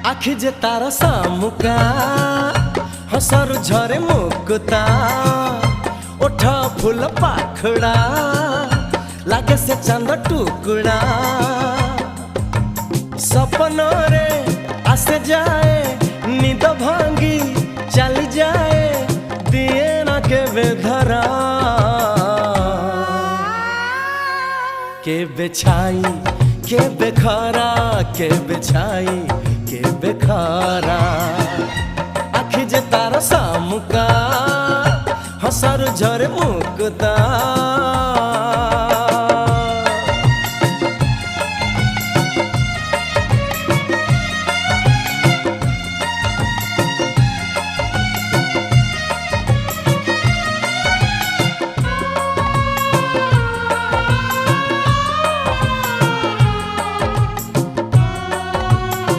आखि जे तार सामुका हसर झरे मुकुता ओठ फूल पाखड़ा लागे से चांद टुकड़ा सपन रे आसे जाए निद भांगी चली जाए दिए ना के बेधरा के बेछाई के बेखरा के बेछाई के बेखरा आखि जे तार सामुका हसर झरे मुकुता